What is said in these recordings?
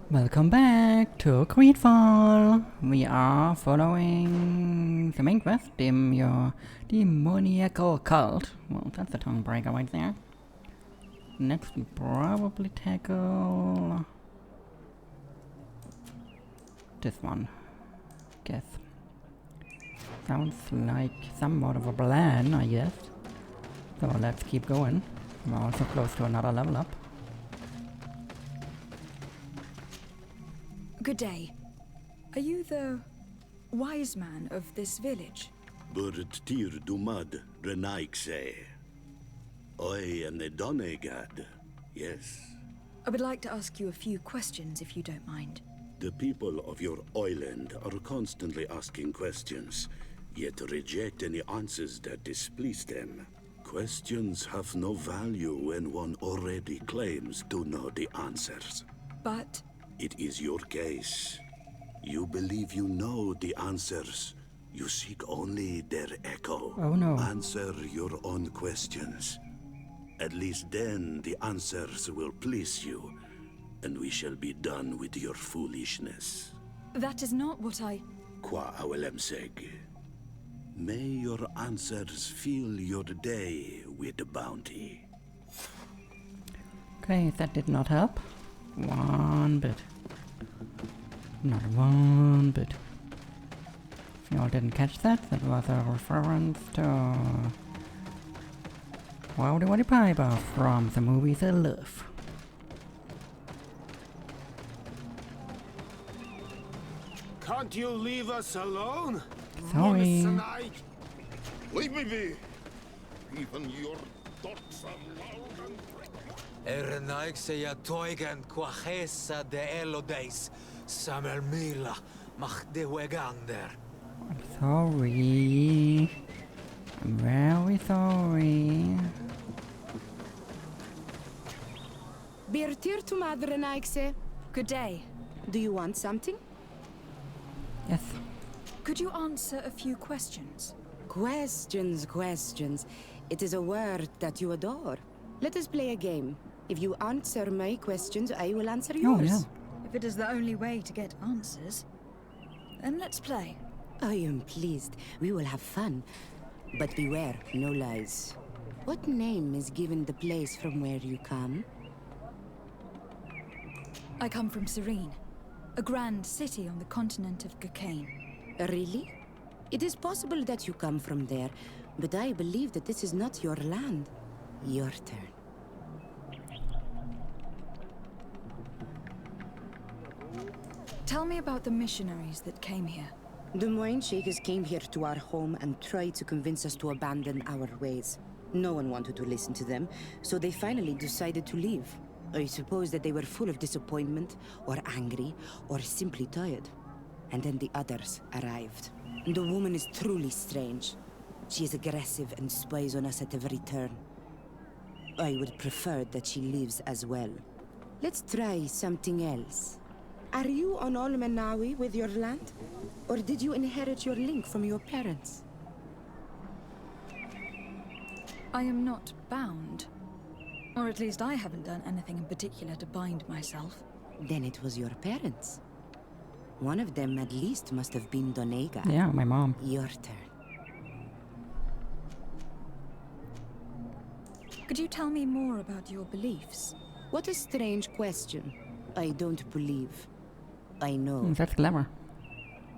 Welcome back to GreedFall. We are following the main quest, your demoniacal cult. Well, that's a tongue breaker right there. Next we probably tackle this one. Guess. Sounds like somewhat of a plan, I guess. So let's keep going. We're also close to another level up. Good day. Are you the wise man of this village? Burt tir dumad renaikse. I am the Donegad. Yes. I would like to ask you a few questions if you don't mind. The people of your island are constantly asking questions, yet reject any answers that displease them. Questions have no value when one already claims to know the answers. But It is your case. You believe you know the answers. You seek only their echo. Oh no. Answer your own questions. At least then the answers will please you, and we shall be done with your foolishness. that is not what I... Qua awelemseg. May your answers fill your day with bounty. Okay, that did not help. One bit. Not one bit. If y'all didn't catch that, that was a reference to Rowdy Roddy Piper from the movie The Love. Can't you leave us alone? Sorry. Monsanite? Leave me be! Even your thoughts are loud and Ernaikse ja toigen quachesa de elodeis, samer mila, mach de wegander. Sorry. I'm very sorry. Birtir to Madre Naikse. Good day. Do you want something? Yes. Could you answer a few questions? Questions. It is a word that you adore. Let us play a game. If you answer my questions, I will answer yours. Oh, yeah. If it is the only way to get answers, then let's play. I am pleased. We will have fun. But beware, no lies. What name is given the place from where you come? I come from Serene, a grand city on the continent of Gakane. Really? It is possible that you come from there, but I believe that this is not your land. Your turn. Tell me about the missionaries that came here. The Moine Shakers came here to our home and tried to convince us to abandon our ways. No one wanted to listen to them, so they finally decided to leave. I suppose that they were full of disappointment, or angry, or simply tired. And then the others arrived. The woman is truly strange. She is aggressive and spies on us at every turn. I would prefer that she leaves as well. Let's try something else. Are you on Olmenawi with your land? Or did you inherit your link from your parents? I am not bound. Or at least I haven't done anything in particular to bind myself. Then it was your parents. One of them at least must have been Donega. Yeah, my mom. Your turn. Could you tell me more about your beliefs? What a strange question. I don't believe. I know. That's clever.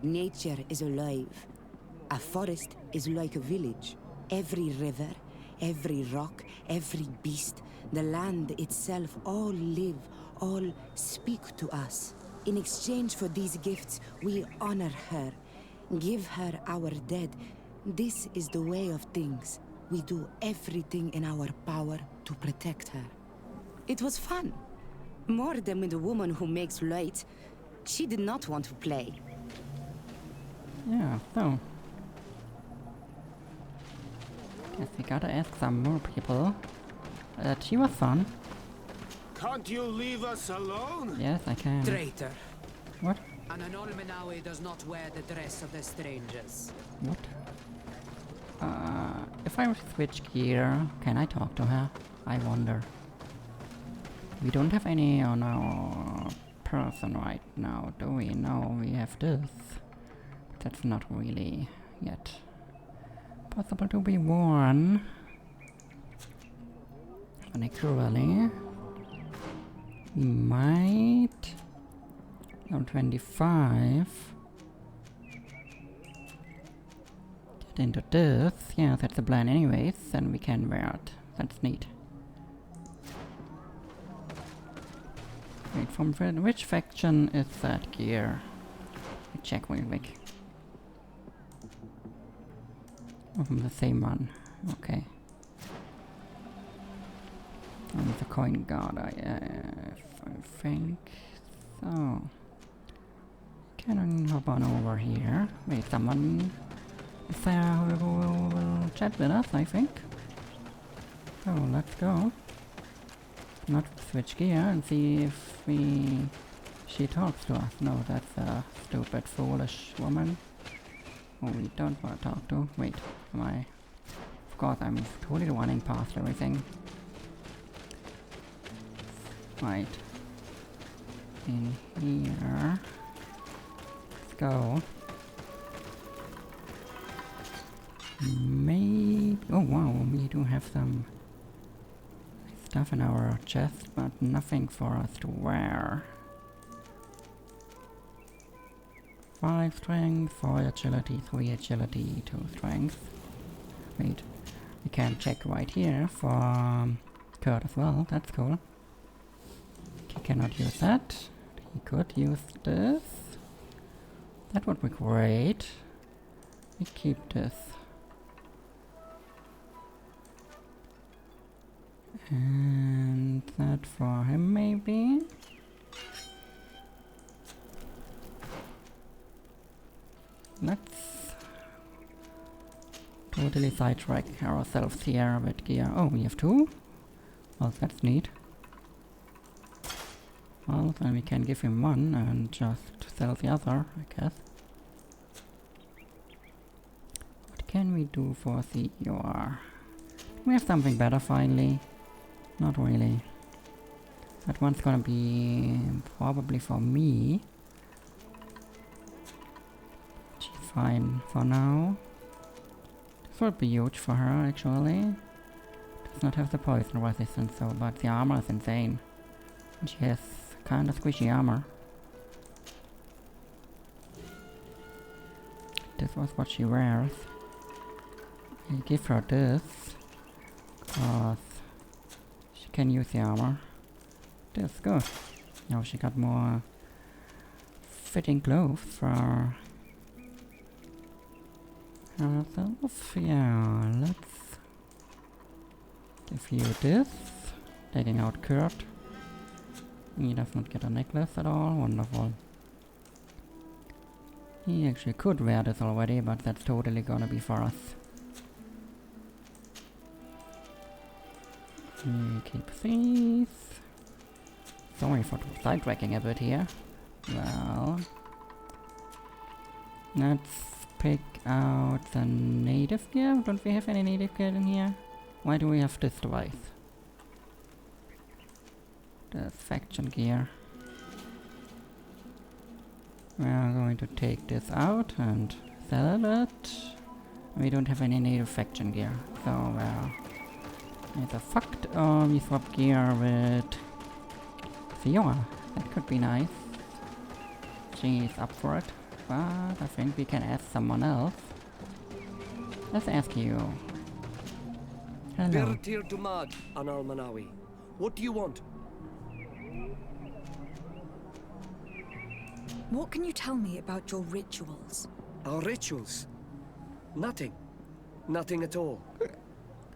Nature is alive. A forest is like a village. Every river, every rock, every beast, the land itself, all live, all speak to us. In exchange for these gifts, we honor her, give her our dead. This is the way of things. We do everything in our power to protect her. It was fun. More than with the woman who makes light. She did not want to play. Yeah, so. Guess we gotta ask some more people. She was fun. Can't you leave us alone? Yes, I can. Traitor. What? An Anolmenawi does not wear the dress of the strangers. What? If I switch gear, can I talk to her? I wonder. We don't have any on our person right now, do we? No, we have this. That's not really yet possible to be worn. And actually, we might on 25 get into this. Yeah, that's the plan anyways, then we can wear it. That's neat. Wait, from which faction is that gear? Let me check real quick. Oh, from the same one. Okay. The coin guard, I think so. Can hop on over here. Wait, someone is there who will chat with us, I think. So let's go. Not switch gear and see if she talks to us. No, that's a stupid, foolish woman who we don't want to talk to. Wait, am I? Of course, I'm totally running past everything. Right. In here. Let's go. Maybe. Oh wow, we do have some stuff in our chest, but nothing for us to wear. 5 strength, 4 agility, 3 agility, 2 strength. Wait, we can check right here for Kurt as well, that's cool. He cannot use that. He could use this. That would be great. We keep this. And that for him maybe. Let's totally sidetrack ourselves here with gear. Oh, we have 2? Well, that's neat. Well, then we can give him 1 and just sell the other, I guess. What can we do for the EOR? Do we have something better finally? Not really. That one's gonna be probably for me. She's fine for now. This would be huge for her actually. Does not have the poison resistance though, but the armor is insane. And she has kinda squishy armor. This was what she wears. I give her this, cause she can use the armor. This is good. Now she got more fitting clothes for herself. Yeah, let's give you this. Taking out Kurt. He does not get a necklace at all. Wonderful. He actually could wear this already, but that's totally gonna be for us. Keep these. Sorry for sidetracking a bit here. Well, let's pick out the native gear. Don't we have any native gear in here? Why do we have this twice? The faction gear. We are going to take this out and sell it. We don't have any native faction gear, so well, either fucked or we swap gear with Fiora. That could be nice. She's up for it, but I think we can ask someone else. Let's ask you. Hello. Bertir Dumag on Almanawi. What do you want? What can you tell me about your rituals? Our rituals? Nothing. Nothing at all.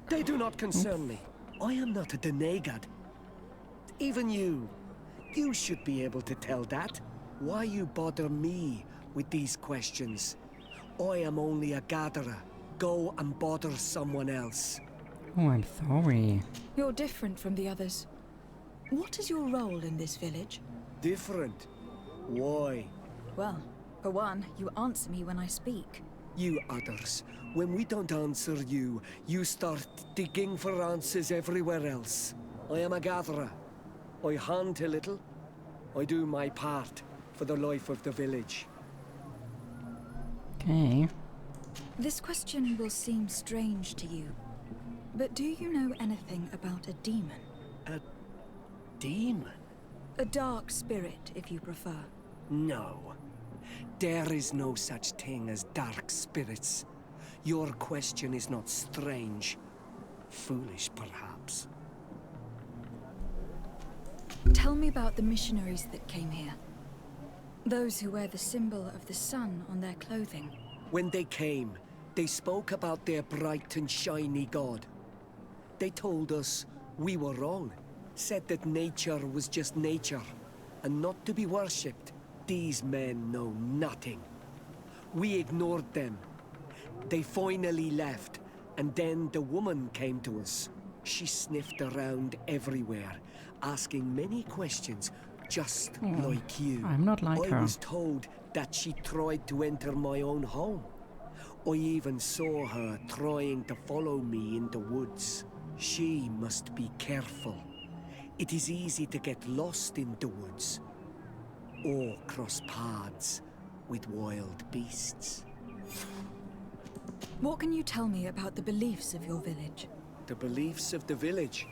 They do not concern me. I am not a Denegad. Even you should be able to tell that. Why you bother me with these questions? I am only a gatherer. Go and bother someone else. Oh, I'm sorry. You're different from the others. What is your role in this village? Different? Why? Well, for one, you answer me when I speak. You others, when we don't answer you, you start digging for answers everywhere else. I am a gatherer. I hunt a little, I do my part for the life of the village. Okay. This question will seem strange to you, but do you know anything about a demon? A demon? A dark spirit, if you prefer. No. There is no such thing as dark spirits. Your question is not strange. Foolish, perhaps. Tell me about the missionaries that came here. Those who wear the symbol of the sun on their clothing. When they came, they spoke about their bright and shiny god. They told us we were wrong, said that nature was just nature, and not to be worshipped. These men know nothing. We ignored them. They finally left, and then the woman came to us. She sniffed around everywhere, asking many questions, just like you. I'm not like her. I was told that she tried to enter my own home. I even saw her trying to follow me in the woods. She must be careful. It is easy to get lost in the woods, or cross paths with wild beasts. What can you tell me about the beliefs of your village? The beliefs of the village?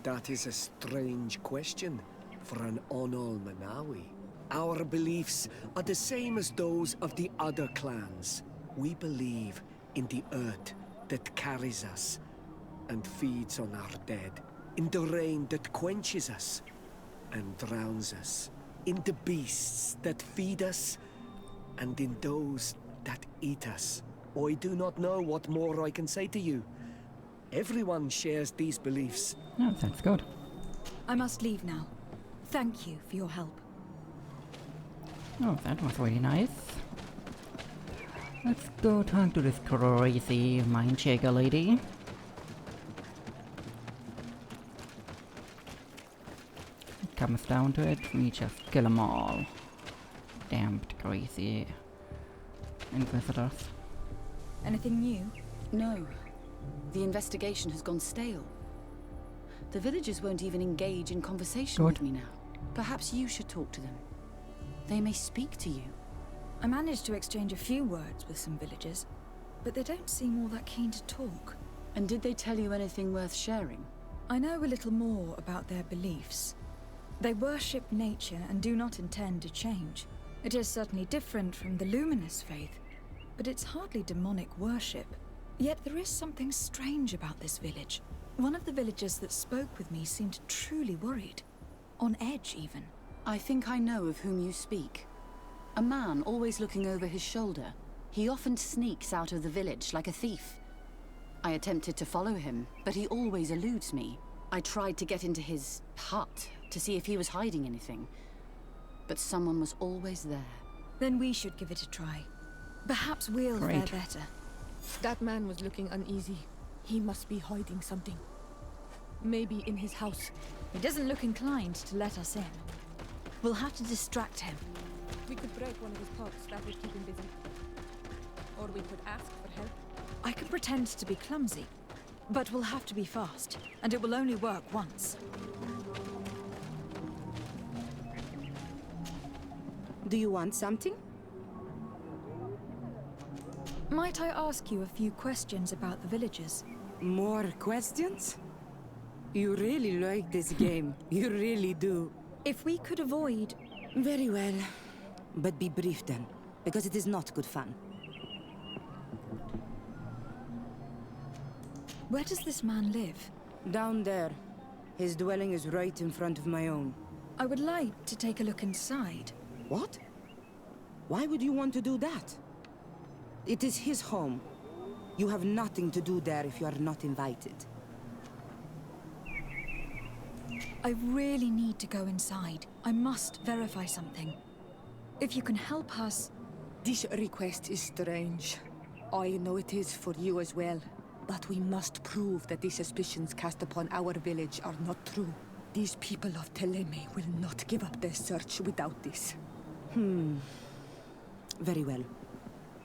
That is a strange question for an Onol Manawi. Our beliefs are the same as those of the other clans. We believe in the earth that carries us and feeds on our dead, in the rain that quenches us and drowns us, in the beasts that feed us, and in those that eat us. I do not know what more I can say to you. Everyone shares these beliefs. Oh, that's good. I must leave now. Thank you for your help. Oh, that was really nice. Let's go talk to this crazy mind shaker lady. It comes down to it, we just kill them all. Damned crazy inquisitors. Anything new? No. The investigation has gone stale. The villagers won't even engage in conversation with me now. Perhaps you should talk to them. They may speak to you. I managed to exchange a few words with some villagers, but they don't seem all that keen to talk. And did they tell you anything worth sharing? I know a little more about their beliefs. They worship nature and do not intend to change. It is certainly different from the luminous faith, but it's hardly demonic worship. Yet there is something strange about this village. One of the villagers that spoke with me seemed truly worried. On edge, even. I think I know of whom you speak. A man always looking over his shoulder. He often sneaks out of the village like a thief. I attempted to follow him, but he always eludes me. I tried to get into his hut to see if he was hiding anything, but someone was always there. Then we should give it a try. Perhaps we'll fare better. That man was looking uneasy. He must be hiding something. Maybe in his house. He doesn't look inclined to let us in. We'll have to distract him. We could break one of his pots. That would keep him busy. Or we could ask for help. I can pretend to be clumsy, but we'll have to be fast, and it will only work once. Do you want something? Might I ask you a few questions about the villagers? More questions? You really like this game. You really do. If we could avoid... Very well. But be brief then, because it is not good fun. Where does this man live? Down there. His dwelling is right in front of my own. I would like to take a look inside. What? Why would you want to do that? It is his home. You have nothing to do there if you are not invited. I really need to go inside. I must verify something. If you can help us... This request is strange. I know it is for you as well. But we must prove that the suspicions cast upon our village are not true. These people of Teleme will not give up their search without this. Very well.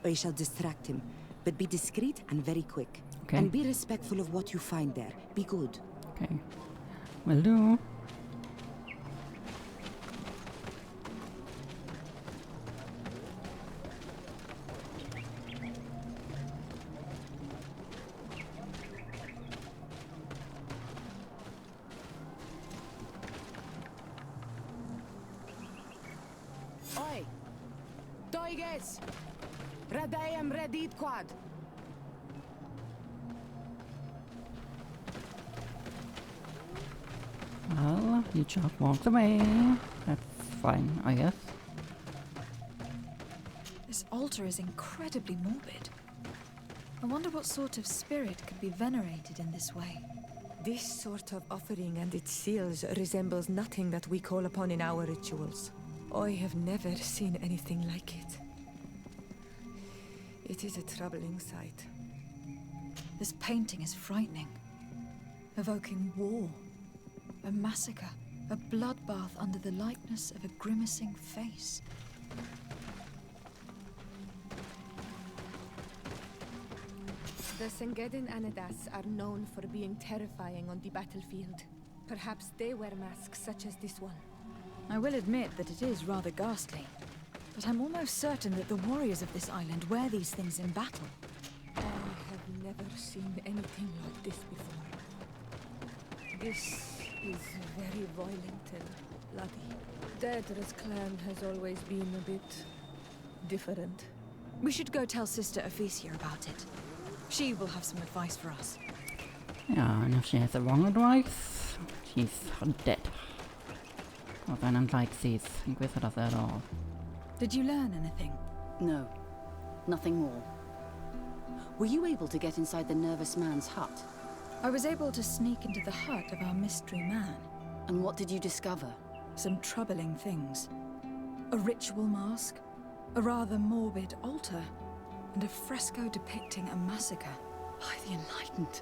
I shall distract him, but be discreet and very quick. Okay. And be respectful of what you find there. Be good. Okay. Will do. Oiges! Radayam Redit Quad! Well, he just walked away. That's fine, I guess. This altar is incredibly morbid. I wonder what sort of spirit could be venerated in this way. This sort of offering and its seals resembles nothing that we call upon in our rituals. I have never seen anything like it. It is a troubling sight. This painting is frightening, evoking war, a massacre, a bloodbath under the likeness of a grimacing face. The Sengedin Anadas are known for being terrifying on the battlefield. Perhaps they wear masks such as this one. I will admit that it is rather ghastly, but I'm almost certain that the warriors of this island wear these things in battle. I have never seen anything like this before. This is very violent and bloody. Daedra's clan has always been a bit different. We should go tell Sister Arisce about it. She will have some advice for us. Yeah, and if she has the wrong advice, she's dead. Well, I don't like these Inquisitors at all. Did you learn anything? No, nothing more. Were you able to get inside the nervous man's hut? I was able to sneak into the hut of our mystery man. And what did you discover? Some troubling things. A ritual mask, a rather morbid altar, and a fresco depicting a massacre. By the Enlightened.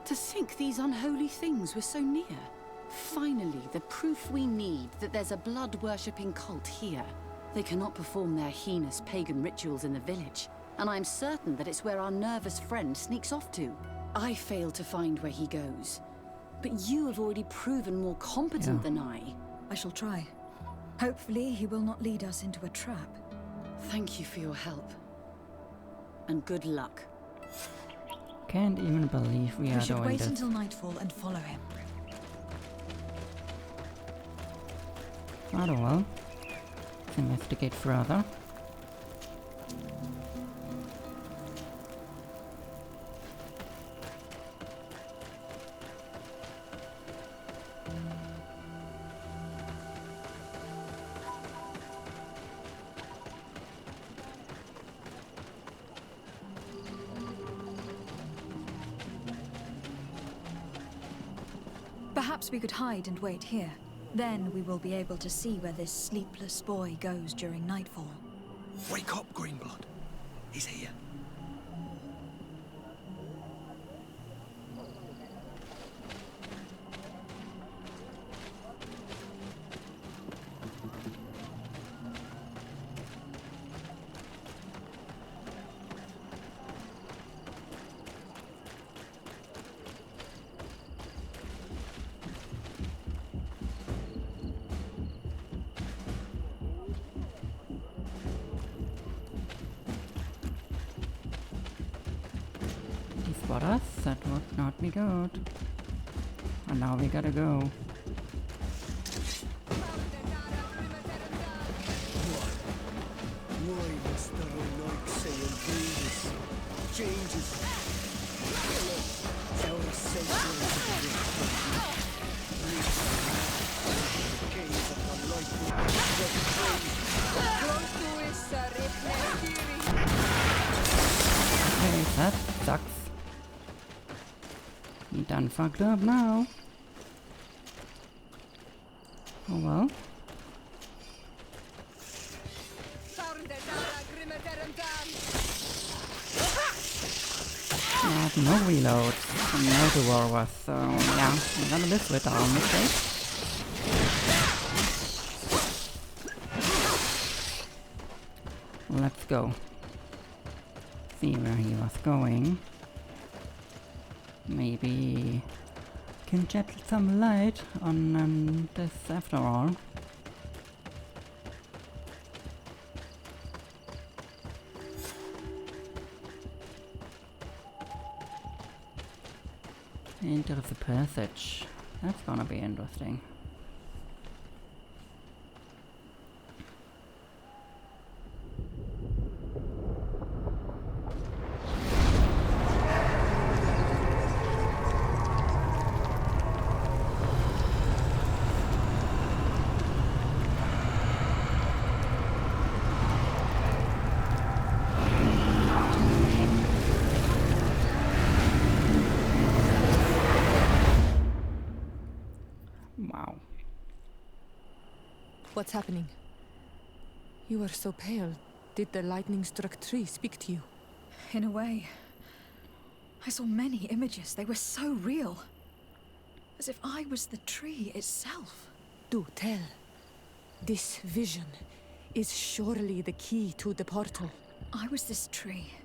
To think these unholy things were so near. Finally, the proof we need that there's a blood-worshipping cult here. They cannot perform their heinous pagan rituals in the village, and I'm certain that it's where our nervous friend sneaks off to. I failed to find where he goes, but you have already proven more competent than I. I shall try. Hopefully, he will not lead us into a trap. Thank you for your help. And good luck. Can't even believe we are We should doing wait this. until nightfall and follow him. Rather well. Let's investigate further. Perhaps we could hide and wait here. Then we will be able to see where this sleepless boy goes during nightfall. Wake up, Greenblood. He's here. For us, that would not be good. And now we gotta go. Why must thou like saying changes? Changes. Our senses gaze upon life. Okay, that sucks. You done fucked up now. Oh well. I have no reload, and no to war with, so yeah, I'm gonna live with our mistake. Let's go. See where he was going. Maybe can shed some light on this after all. Into the passage. That's gonna be interesting. What's happening? You are so pale. Did the lightning-struck tree speak to you? In a way. I saw many images. They were so real. As if I was the tree itself. Do tell. This vision is surely the key to the portal. I was this tree.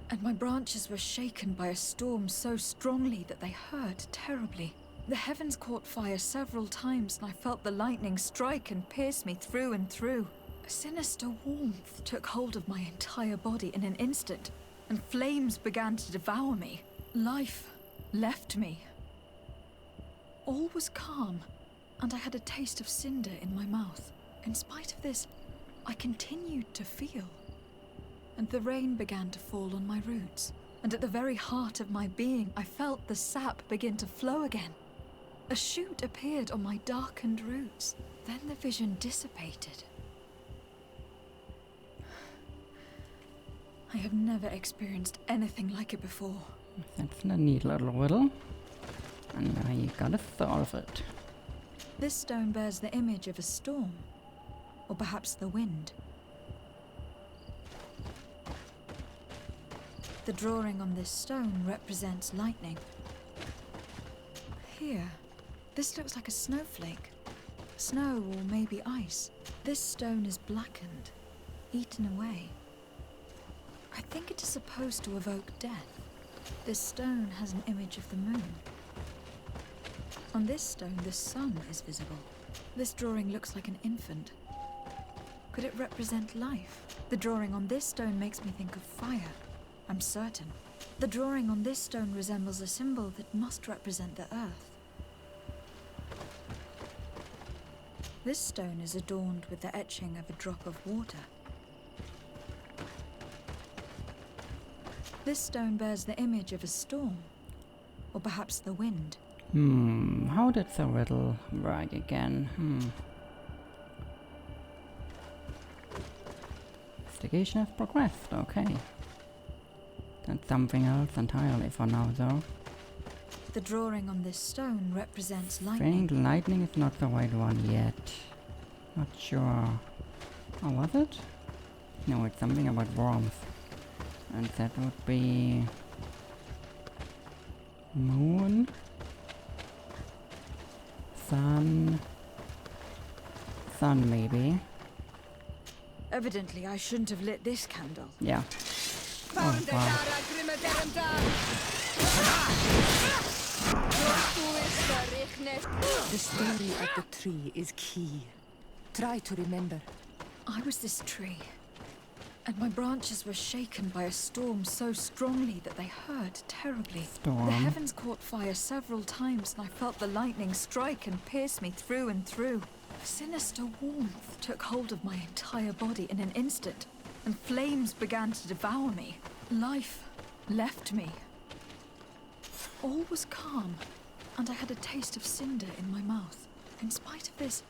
And my branches were shaken by a storm so strongly that they hurt terribly. The heavens caught fire several times, and I felt the lightning strike and pierce me through and through. A sinister warmth took hold of my entire body in an instant, and flames began to devour me. Life left me. All was calm, and I had a taste of cinder in my mouth. In spite of this, I continued to feel. And the rain began to fall on my roots. And at the very heart of my being, I felt the sap begin to flow again. A shoot appeared on my darkened roots. Then the vision dissipated. I have never experienced anything like it before. That's a neat little riddle. And now you gotta solve it. This stone bears the image of a storm. Or perhaps the wind. The drawing on this stone represents lightning. Here, this looks like a snowflake. Snow or maybe ice. This stone is blackened, eaten away. I think it is supposed to evoke death. This stone has an image of the moon. On this stone, the sun is visible. This drawing looks like an infant. Could it represent life? The drawing on this stone makes me think of fire. I'm certain. The drawing on this stone resembles a symbol that must represent the earth. This stone is adorned with the etching of a drop of water. This stone bears the image of a storm, or perhaps the wind. How did the riddle work again? Investigation has progressed, okay. That's something else entirely for now, though. The drawing on this stone represents I lightning. think lightning is not the right one yet. Not sure. Oh, was it? No, it's something about warmth. And that would be... moon? Sun? Sun, maybe. Evidently, I shouldn't have lit this candle. Yeah. Oh, wow. The story of the tree is key. Try to remember. I was this tree, and my branches were shaken by a storm so strongly that they hurt terribly. Storm. The heavens caught fire several times, and I felt the lightning strike and pierce me through and through. A sinister warmth took hold of my entire body in an instant, and flames began to devour me. Life left me. All was calm, and I had a taste of cinder in my mouth. In spite of this,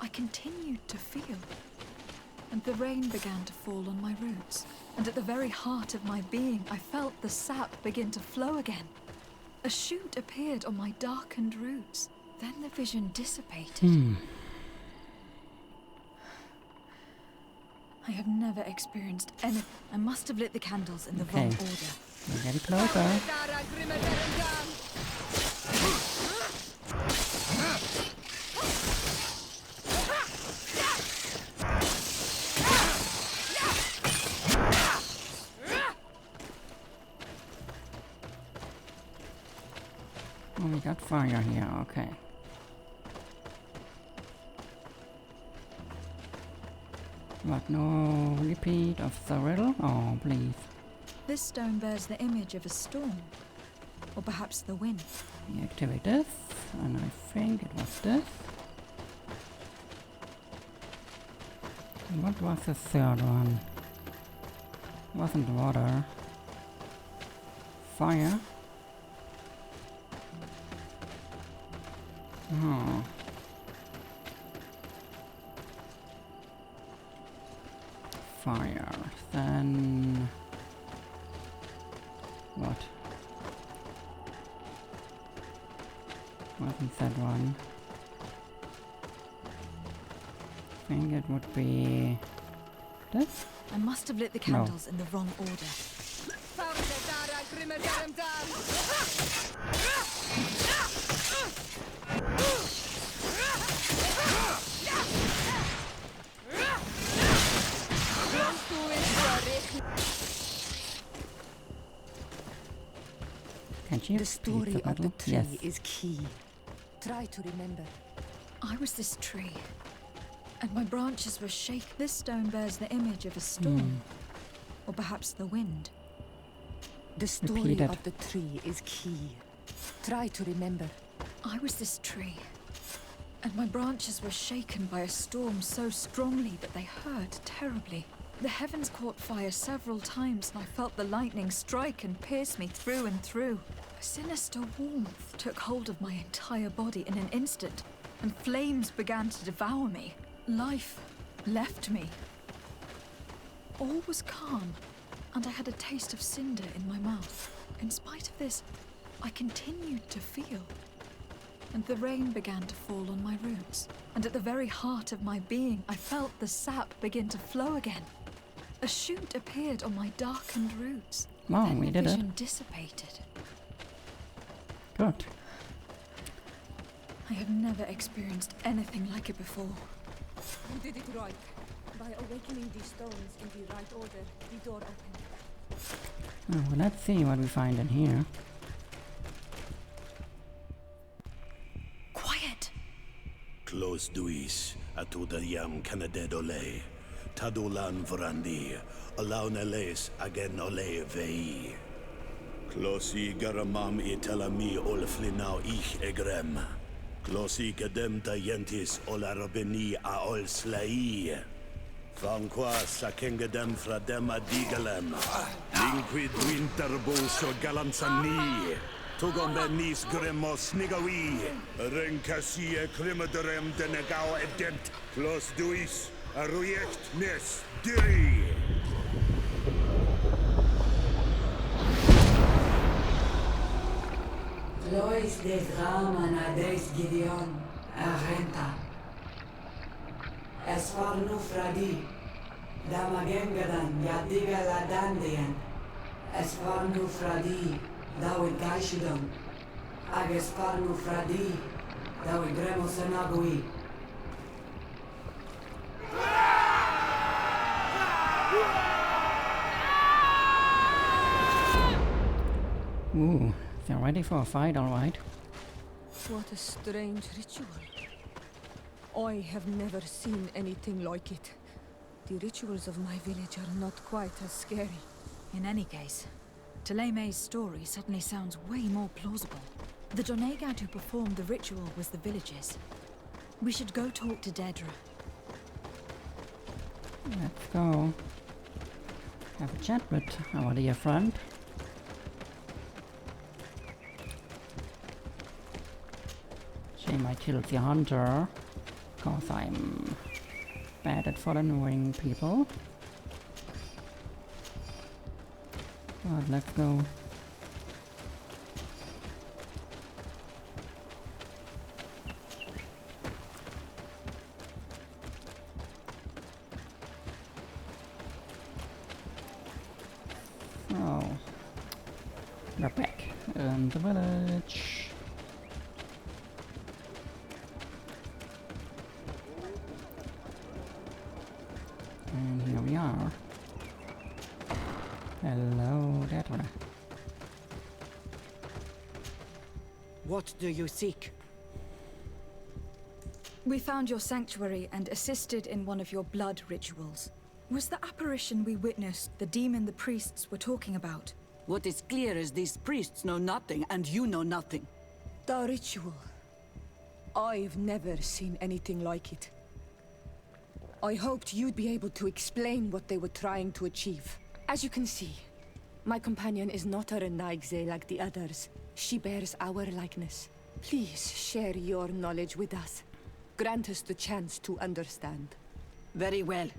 I continued to feel. And the rain began to fall on my roots. And at the very heart of my being, I felt the sap begin to flow again. A shoot appeared on my darkened roots. Then the vision dissipated. I have never experienced anything. I must have lit the candles in the wrong order. We're getting closer. Oh, we got fire here, okay. But no repeat of the riddle? Oh, please. This stone bears the image of a storm. Or perhaps the wind. We activate this, and I think it was this. And what was the third one? It wasn't water. Fire. Oh. Fire. Then... what? Wasn't that one? think it would be this? I must have lit the candles in the wrong order. Can't you The story repeat of the tree Yes. is key. Try to remember. I was this tree, and my branches were shaken. This stone bears the image of a storm, or perhaps the wind. The story Repeat it. of the tree is key. Try to remember. I was this tree, and my branches were shaken by a storm so strongly that they hurt terribly. The heavens caught fire several times, and I felt the lightning strike and pierce me through and through. A sinister warmth took hold of my entire body in an instant, and flames began to devour me. Life left me. All was calm, and I had a taste of cinder in my mouth. In spite of this, I continued to feel. And the rain began to fall on my roots. And at the very heart of my being, I felt the sap begin to flow again. A shoot appeared on my darkened roots. Wow, Then we the did it. vision dissipated. Good. I have never experienced anything like it before. You did it right. By awakening these stones in the right order, the door opened. Oh, well, let's see what we find in here. Quiet! Close duis, atuda yam canadedole. Tadulan vrandi, alauneles agen ole vei. Closi garamam itelami olflinau ich egrem. Closi gedem tayentis olarabeni a ol slai. Vanqua sakengedem fradem adigalem. Linquid winterbos o galanzani. Tugombenis gremos nigawi. Renkasi e klimaderem denegao edent. Close duis. Arujekt nes diri. Lois des Raman ades Gideon Arenta. Es war nu fradi. Damagengadan yadiga la dandian. Es war nu fradi. Dawi gaishidon. Ages par nu fradi. Dawi gremos enagui. Ooh, they're ready for a fight, alright. What a strange ritual. I have never seen anything like it. The rituals of my village are not quite as scary. In any case, Teleme's story suddenly sounds way more plausible. The Donegad who performed the ritual was the villagers. We should go talk to Dedra. Let's go have a chat with our dear friend. Shame I killed the hunter, cause I'm bad at following people. But let's go. Oh, we're back in the village. And here we are. Hello, Dedra. What do you seek? We found your sanctuary and assisted in one of your blood rituals. Was the apparition we witnessed the demon the priests were talking about? What is clear is these priests know nothing, and you know nothing. The ritual. I've never seen anything like it. I hoped you'd be able to explain what they were trying to achieve. As you can see, my companion is not a Renaigze like the others. She bears our likeness. Please share your knowledge with us. Grant us the chance to understand. Very well.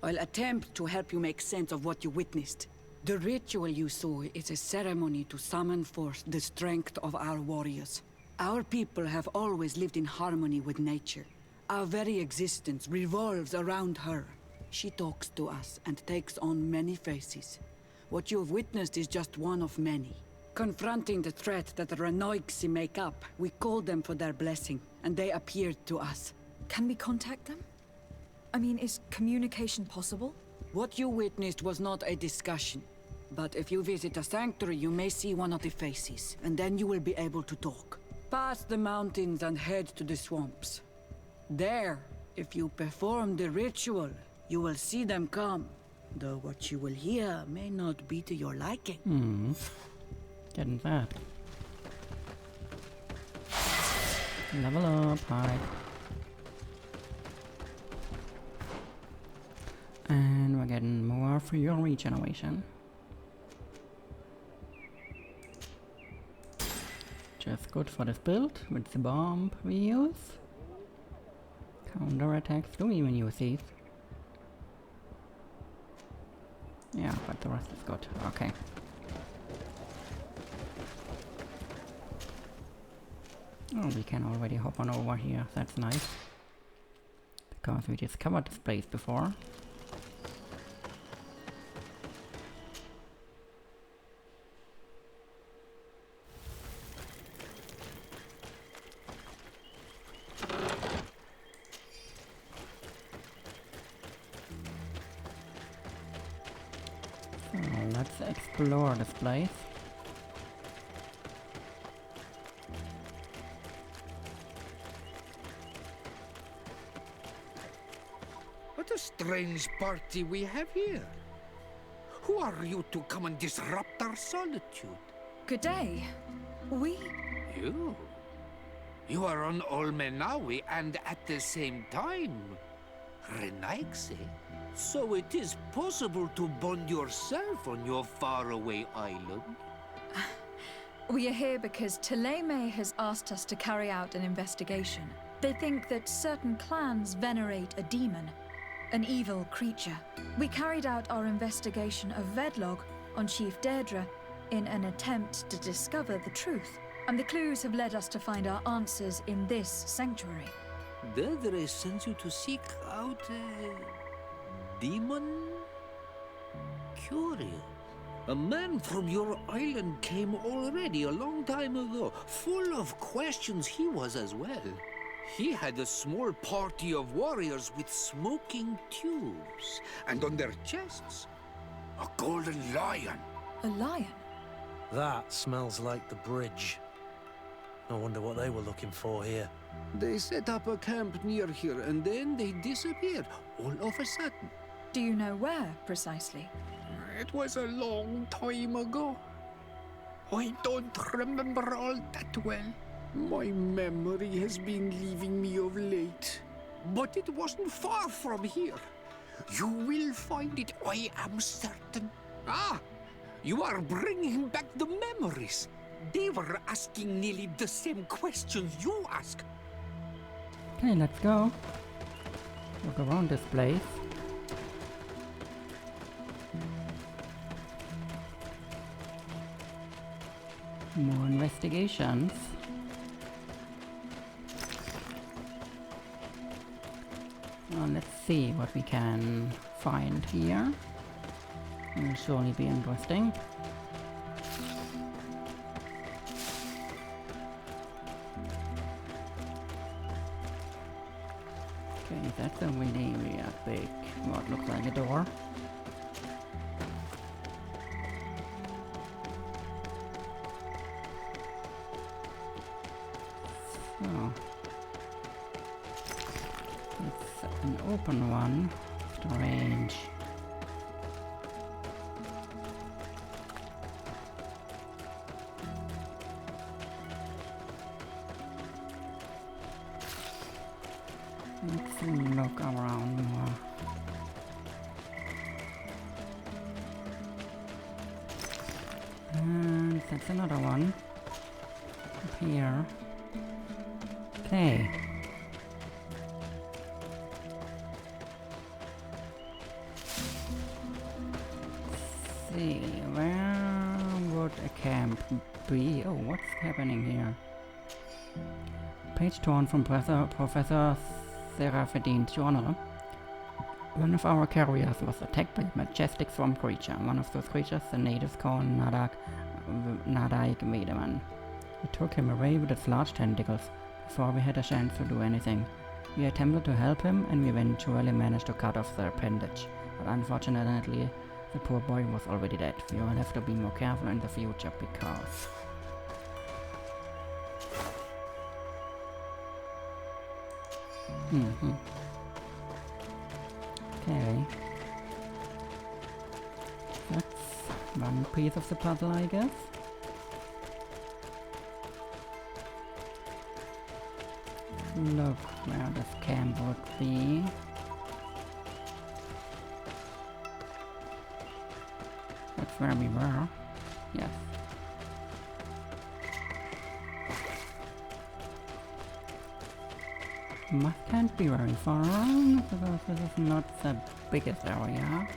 I'll attempt to help you make sense of what you witnessed. The ritual you saw is a ceremony to summon forth the strength of our warriors. Our people have always lived in harmony with nature. Our very existence revolves around her. She talks to us and takes on many faces. What you have witnessed is just one of many. Confronting the threat that the Renoixi make up, we called them for their blessing, and they appeared to us. Can we contact them? I mean, is communication possible? What you witnessed was not a discussion. But if you visit a sanctuary, you may see one of the faces, and then you will be able to talk. Pass the mountains and head to the swamps. There, if you perform the ritual, you will see them come. Though what you will hear may not be to your liking. Getting that. Level up, hi. And we're getting more fuel regeneration. Just good for this build with the bomb we use. Counter attacks don't even use these. Yeah, but the rest is good. Okay. Oh, we can already hop on over here. That's nice. Because we discovered this place before. So let's explore this place. What a strange party we have here. Who are you to come and disrupt our solitude? Good day. We... You? You are on Olmenawi and at the same time, Renoixi. So it is possible to bond yourself on your faraway island? We are here because Teleme has asked us to carry out an investigation. They think that certain clans venerate a demon, an evil creature. We carried out our investigation of Vedlog on Chief Deirdre in an attempt to discover the truth, and the clues have led us to find our answers in this sanctuary. Deirdre sends you to seek out a demon? Curious. A man from your island came already a long time ago. Full of questions he was as well. He had a small party of warriors with smoking tubes, and on their chests, a golden lion. A lion? That smells like the bridge. I wonder what they were looking for here. They set up a camp near here, and then they disappeared, all of a sudden. Do you know where, precisely? It was a long time ago. I don't remember all that well. My memory has been leaving me of late. But it wasn't far from here. You will find it, I am certain. Ah! You are bringing back the memories. They were asking nearly the same questions you ask. Okay, let's go. Look around this place. More investigations. Let's see what we can find here. Will surely be interesting. Okay, that's a really big, what looks like a door. So, it's an open one. Strange. Let's look around more. And that's another one. Up here. Okay. Let's see, where would a camp be? Oh, what's happening here? Page torn from Professor Seraphidin's journal. One of our carriers was attacked by a majestic swamp creature. One of those creatures the natives call Nadak Vedaman. It took him away with its large tentacles before we had a chance to do anything. We attempted to help him and we eventually managed to cut off the appendage. But unfortunately, the poor boy was already dead. We will have to be more careful in the future because... Okay. That's one piece of the puzzle, I guess. Look where this camp would be. That's where we were. Yes. Can't be very far, because this is not the biggest area.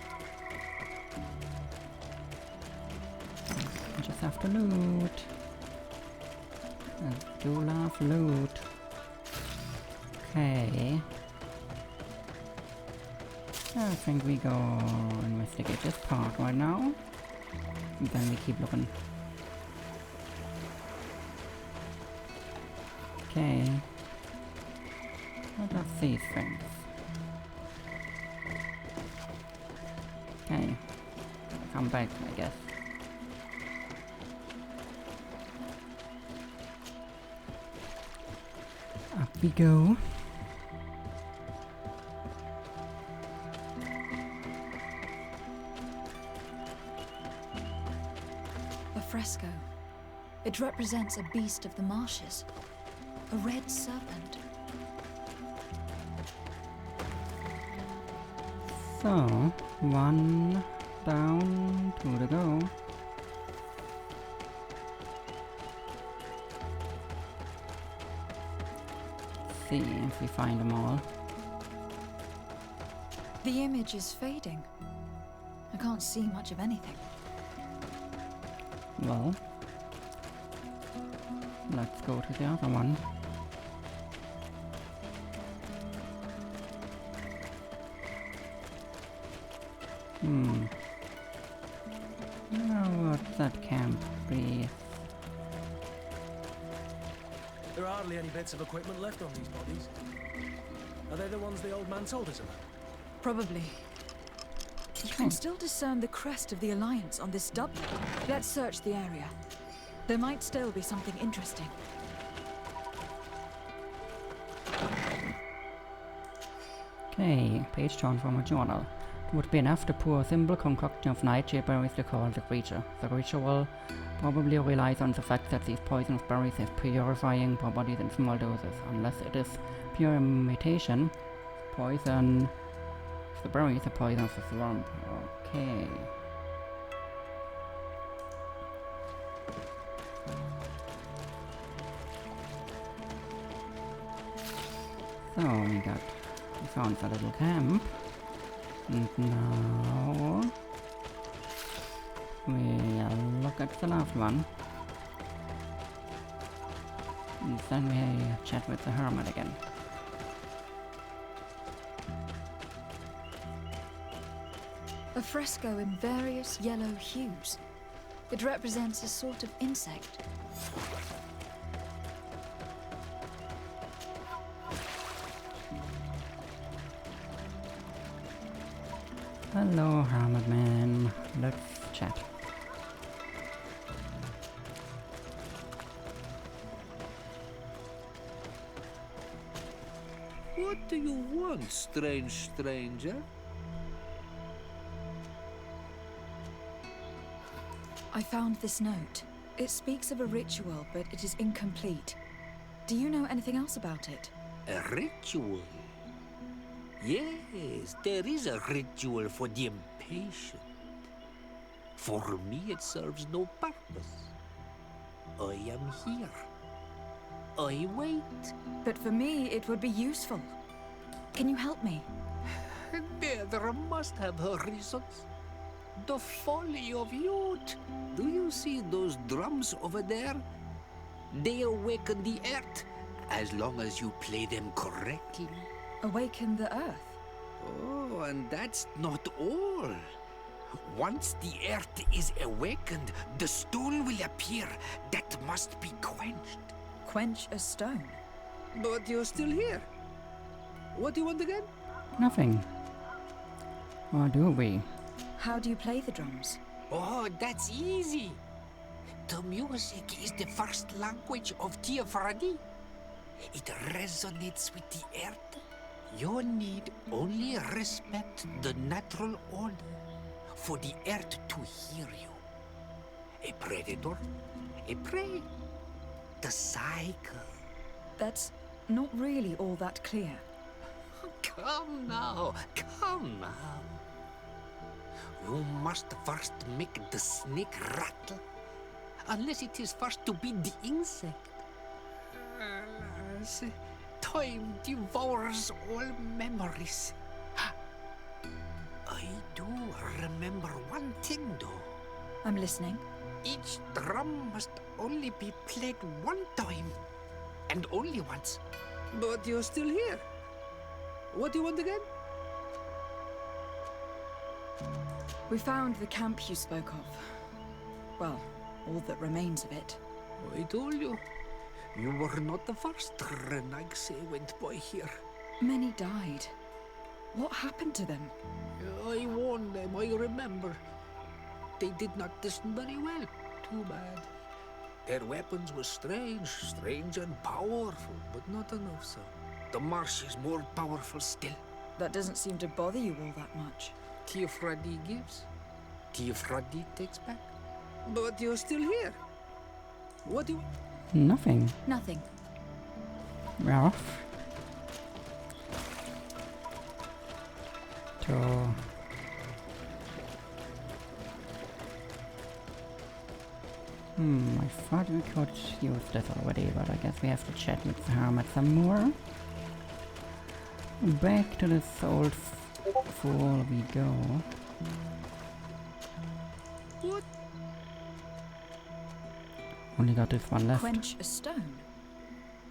I just have to loot. I do love loot. Okay. I think we go investigate this part right now. And then we keep looking. Okay. What are these things? Okay. Come back, I guess. Up we go. A fresco. It represents a beast of the marshes. A red serpent. So, one down, two to go. See if we find them all. The image is fading. I can't see much of anything. Well, let's go to the other one. Now what's that camp be? There are hardly any bits of equipment left on these bodies. Are they the ones the old man told us about? Probably. You can still discern the crest of the Alliance on this W. Let's search the area. There might still be something interesting. Okay, page torn from a journal. It would be enough to pour a simple concoction of nightshade berries to call the creature. The creature will probably relies on the fact that these poisonous berries have purifying properties in small doses. Unless it is pure imitation, poison... The berries are poison of the swamp. Okay. So we found a little camp. And now we'll look at the last one. And then we chat with the hermit again. A fresco in various yellow hues. It represents a sort of insect. Hello, hermit man. Let's chat. What do you want, strange stranger? I found this note. It speaks of a ritual, but it is incomplete. Do you know anything else about it? A ritual? Yes, there is a ritual for the impatient. For me, it serves no purpose. I am here. I wait. But for me, it would be useful. Can you help me? There must have her reasons. The folly of youth. Do you see those drums over there? They awaken the earth, as long as you play them correctly. Awaken the earth. Oh, and that's not all. Once the earth is awakened, the stone will appear that must be quenched. Quench a stone? But you're still here. What do you want again? Nothing. Or do we? How do you play the drums? Oh, that's easy. The music is the first language of Tiafradi. It resonates with the earth. You need only respect the natural order for the earth to hear you. A predator, a prey. The cycle. That's not really all that clear. Come now, come now. You must first make the snake rattle, unless it is first to beat the insect. Alas, time devours all memories. I do remember one thing, though. I'm listening. Each drum must only be played one time, and only once. But you're still here. What do you want again? We found the camp you spoke of. Well, all that remains of it. I told you. You were not the first Renaigse went by here. Many died. What happened to them? I warned them, I remember. They did not listen very well. Too bad. Their weapons were strange and powerful, but not enough so. The marsh is more powerful still. That doesn't seem to bother you all that much. Tiafradi gives, Tiafradi takes back. But you're still here. What do you... Nothing. Nothing. We're off. To... I thought we could use this already, but I guess we have to chat with the hermit some more. Back to this old fool we go. What? Only got this one left. Quench a stone?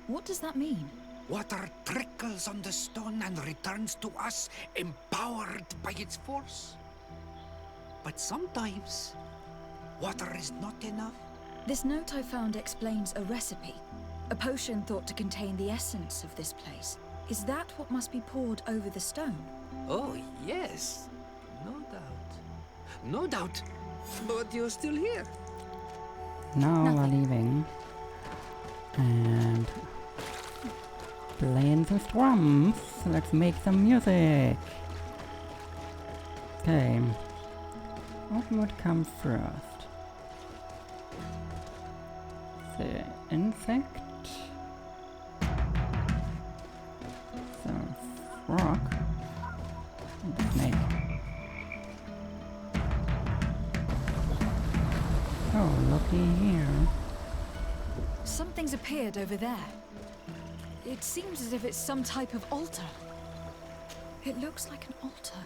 What does that mean? Water trickles on the stone and returns to us, empowered by its force. But sometimes, water is not enough. This note I found explains a recipe. A potion thought to contain the essence of this place. Is that what must be poured over the stone? Oh, yes. No doubt. No doubt. But you're still here. Now we're leaving. And... playing the drums. Let's make some music. Okay. What would come first? The insect? The frog? And the snake. Oh, looky here. Something's appeared over there. It seems as if it's some type of altar. It looks like an altar.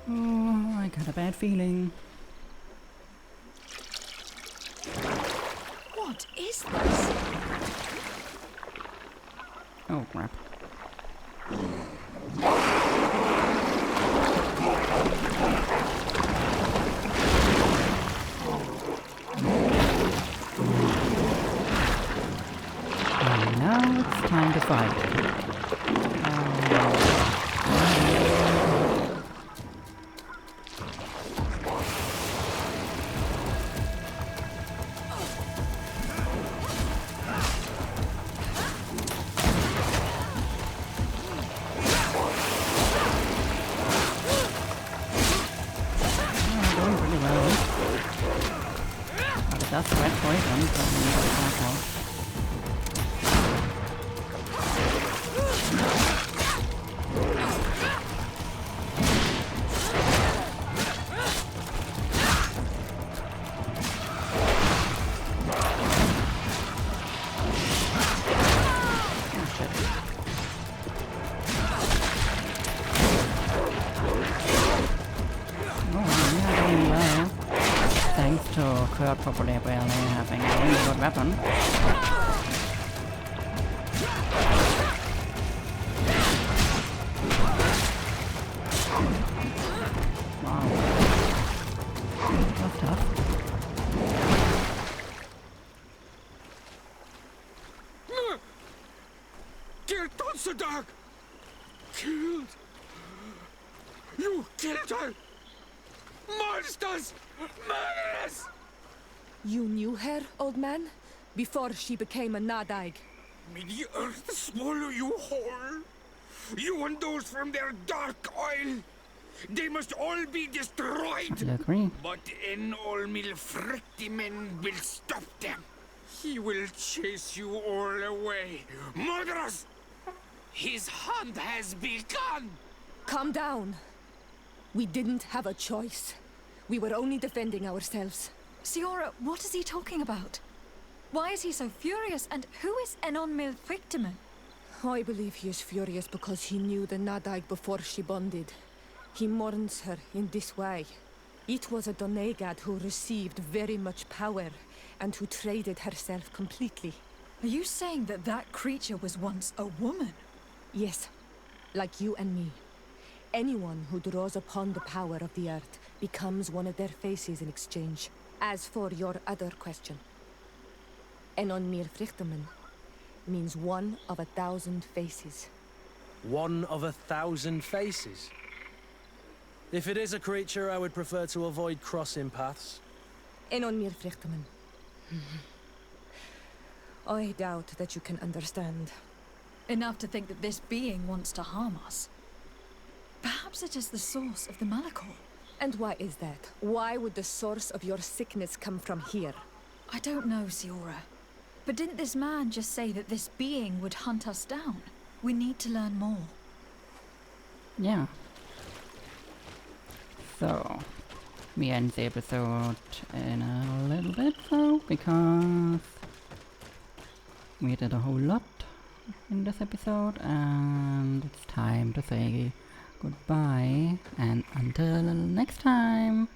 Oh, I got a bad feeling. What is this? Oh, crap. And now it's time to fight. That's red poison, so we need to be careful. Kurt probably barely having a really good weapon. a dog! Killed! You killed her! Monsters! Murderers! You knew her, old man? Before she became a Nadag? May the earth swallow you whole! You and those from their dark oil! They must all be destroyed! I agree. But Enolmil Frictimen will stop them! He will chase you all away! Murderers! His hunt has begun! Calm down. We didn't have a choice. We were only defending ourselves. Siora, what is he talking about? Why is he so furious, and who is Enonmil Frictimen? I believe he is furious because he knew the Nadag before she bonded. He mourns her in this way. It was a Donegad who received very much power, and who traded herself completely. Are you saying that that creature was once a woman? Yes, like you and me. Anyone who draws upon the power of the earth becomes one of their faces in exchange. As for your other question, Enonmil Frichtemen means one of 1,000 faces. One of 1,000 faces? If it is a creature, I would prefer to avoid crossing paths. Enonmil Frichtemen. I doubt that you can understand. Enough to think that this being wants to harm us. Perhaps it is the source of the Malachor. And why is that? Why would the source of your sickness come from here? I don't know, Siora. But didn't this man just say that this being would hunt us down? We need to learn more. Yeah. So, we end the episode in a little bit though, because we did a whole lot in this episode, and it's time to say goodbye, and until next time.